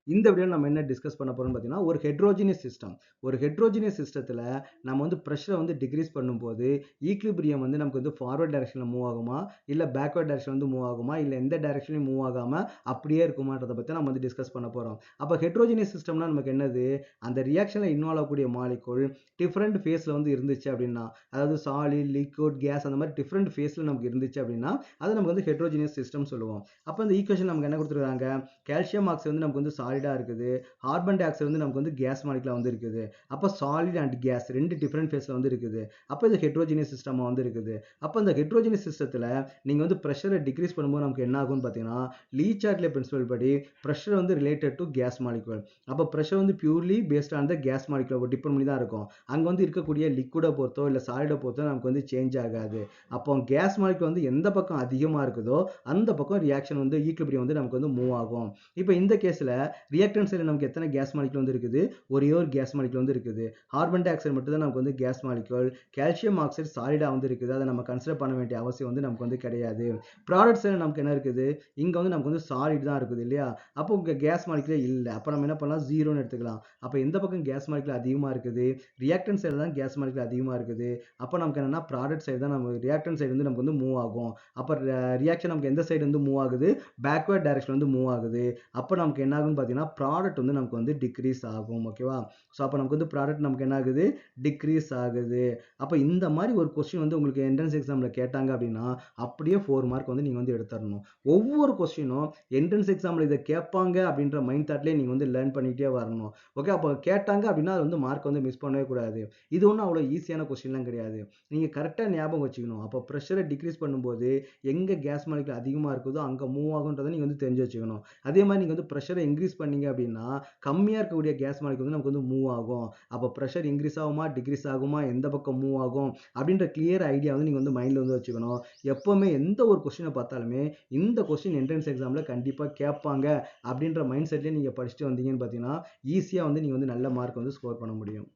இந்த வீடியோல நம்ம என்ன டிஸ்கஸ் பண்ண போறோம்னு பார்த்தீங்கன்னா, ஒரு ஹெட்ரோஜினியஸ் சிஸ்டம். ஒரு ஹெட்ரோஜினியஸ் சிஸ்டத்துல நம்ம வந்து பிரஷர வந்து டிக்ரீஸ் பண்ணும்போது, ஈக்விலிபிரியம் வந்து நமக்கு வந்து ஃபார்வர்ட் டைரக்ஷன்ல மூவ் ஆகுமா? இல்ல பேக்வர்ட் டைரக்ஷன்ல வந்து மூவ் ஆகுமா? இல்ல எந்த டைரக்ஷன்லயும் மூவ் ஆகாம அப்படியே இருக்குமான்றத பத்தி நம்ம வந்து டிஸ்கஸ் பண்ண போறோம். அப்ப ஹெட்ரோஜினியஸ் சிஸ்டம்னா நமக்கு என்னது? அந்த ரியாக்ஷன்ல இன்வால்வ் ஆகக்கூடிய மாலிக்யூல் டிஃபரண்ட் ஃபேஸ்ல வந்து இருந்துச்சு அப்படின்னா, அதாவது சாலிட், லிக்விட், கேஸ் அந்த மாதிரி டிஃபரண்ட் ஃபேஸ்ல நமக்கு இருந்துச்சு அப்படின்னா, அத நமக்கு வந்து ஹெட்ரோஜினியஸ் சிஸ்டம் சொல்லுவோம். அப்ப இந்த ஈக்குவேஷன் நமக்கு என்ன குடுத்திருக்காங்க? கால்சியம் ஆக்சைடு வந்து நமக்கு வந்து சாலிடா இருக்குது. கார்பன் டை ஆக்சைடு வந்து நமக்கு வந்து கேஸ் மாலிகுலா வந்து இருக்குது. அப்ப சாலிட் அண்ட் கேஸ் 2 டிஃபரண்ட் ஃபேஸ்ல வந்து இருக்குது. அப்ப இது ஹெட்ரோஜினியஸ் சிஸ்டமா வந்து இருக்குது. அப்ப இந்த ஹெட்ரோஜினியஸ் சிஸ்டத்துல நீங்க வந்து பிரஷரை டிக்ரீஸ் பண்ணும்போது நமக்கு என்ன ஆகும்னு பார்த்தீங்கன்னா, லீ-சார்ட்லே பிரின்சிபல் படி பிரஷர் வந்து ரிலேட்டட் டு கேஸ் மாலிகுல். அப்ப பிரஷர் வந்து purely based on the gas மாலிகுல டிபெண்ட் பண்ணி தான் இருக்கும். அங்க வந்து இருக்கக்கூடிய லிக்விட பொறுத்தோ இல்ல சாலிட பொறுத்தோ நமக்கு வந்து சேஞ்ச் ஆகாது. அப்போ கேஸ் மாலிகுல் வந்து எந்த பக்கம் அதிகமா இருக்குதோ அந்த பக்கம் ரியாக்ஷன் வந்து ஈக்விலிபிரியம் வந்து நமக்கு வந்து மூவ் ஆகும். இப்போ இந்த கேஸ்ல ரியாக்டன்ட் சைடுல நமக்கு எத்தனை கேஸ் மாலிகுல் வந்து இருக்குது? ஒரே ஒரு கேஸ் மாலிகுல் வந்து இருக்குது. கார்பன் டை ஆக்சைடு மட்டும் தான் நமக்கு வந்து கேஸ் மாலிகுல். கால்சியம் ஆக்சைடு சாலிடா வந்து இருக்குது. அதை நம்ம கன்சிடர் பண்ண வேண்டிய அவசியம் வந்து நமக்கு வந்து கிடையாது. ப்ராடக்ட் சைடுல நமக்கு என்ன இருக்குது? இங்க வந்து நமக்கு வந்து சாலிட் தான் இருக்குது இல்லையா? அப்போ இங்க கேஸ் மாலிகுலே இல்ல. அப்ப நம்ம என்ன பண்ணலாம்? 0ன்னு எடுத்துக்கலாம். அப்ப எந்த பக்கம் கேஸ் மாலிகுல் அதிகமா இருக்குது? ரியாக்டன்ட் சைடுல தான் கேஸ் மாலிகுல் அதிகமா இருக்குது. அப்ப நமக்கு என்னன்னா ப்ராடக்ட் சைடு தான் நம்ம ரியாக்டன்ட் சைடு வந்து நமக்கு வந்து மூவ் ஆகும். அப்ப ரியாக்ஷன் நமக்கு எந்த சைடு வந்து மூவ் ஆகுது? பேக்வர்ட் டைரக்ஷன் வந்து மூவ் ஆகுது. அப்போ நமக்கு என்ன ஆகும்னு பார்த்தீங்கன்னா ப்ராடக்ட் வந்து நமக்கு வந்து டிக்ரீஸ் ஆகும். ஓகேவா? ஸோ அப்போ நமக்கு வந்து ப்ராடக்ட் நமக்கு என்ன ஆகுது? டிக்ரீஸ் ஆகுது. அப்போ இந்த மாதிரி ஒரு கொஸ்டின் வந்து உங்களுக்கு என்ட்ரன்ஸ் எக்ஸாம்ல கேட்டாங்க அப்படின்னா அப்படியே 4 மார்க் வந்து நீங்க வந்து எடுத்துடணும். ஒவ்வொரு கொஸ்டினும் என்ட்ரன்ஸ் எக்ஸாம்ல இதை கேட்பாங்க அப்படின்ற மைண்ட் தாட்லேயே நீங்க வந்து லேர்ன் பண்ணிட்டே வரணும். ஓகே, அப்போ கேட்டாங்க அப்படின்னா அது வந்து மார்க் வந்து மிஸ் பண்ணவே கூடாது. இது ஒன்றும் அவ்வளோ ஈஸியான கொஸ்டின்லாம் கிடையாது. நீங்க கரெக்டாக ஞாபகம் வச்சுக்கணும். அப்போ ப்ரெஷரை டிக்ரீஸ் பண்ணும்போது எங்க கேஸ் மாலிகுல் அதிகமாக இருக்குதோ அங்கே மூவ் ஆகுன்றதை நீங்க வந்து தெரிஞ்சு வச்சுக்கணும். அதே மாதிரி நீங்க வந்து பிரஷரை இன்க்ரீஸ் பண்ணீங்க அப்படின்னா கம்மியா இருக்கக்கூடிய கேஸ் மாலிகுல் வந்து நமக்கு வந்து மூவ் ஆகும். அப்போ பிரஷர் இன்க்ரீஸ் ஆகுமா, டிக்ரீஸ் ஆகுமா, எந்த பக்கம் மூவ் ஆகும் அப்படின்ற கிளியர் ஐடியா வந்து நீங்க வந்து மைண்ட்ல வந்து வச்சுக்கணும். எப்பவுமே எந்த ஒரு கொஸ்டினை பார்த்தாலுமே இந்த கொஸ்டின் என்ட்ரன்ஸ் எக்ஸாம்ல கண்டிப்பா கேட்பாங்க அப்படின்ற மைண்ட் செட்லயே நீங்க படிச்சுட்டு வந்தீங்கன்னு பார்த்தீங்கன்னா ஈஸியா வந்து நீங்க வந்து நல்ல மார்க் வந்து ஸ்கோர் பண்ண முடியும்.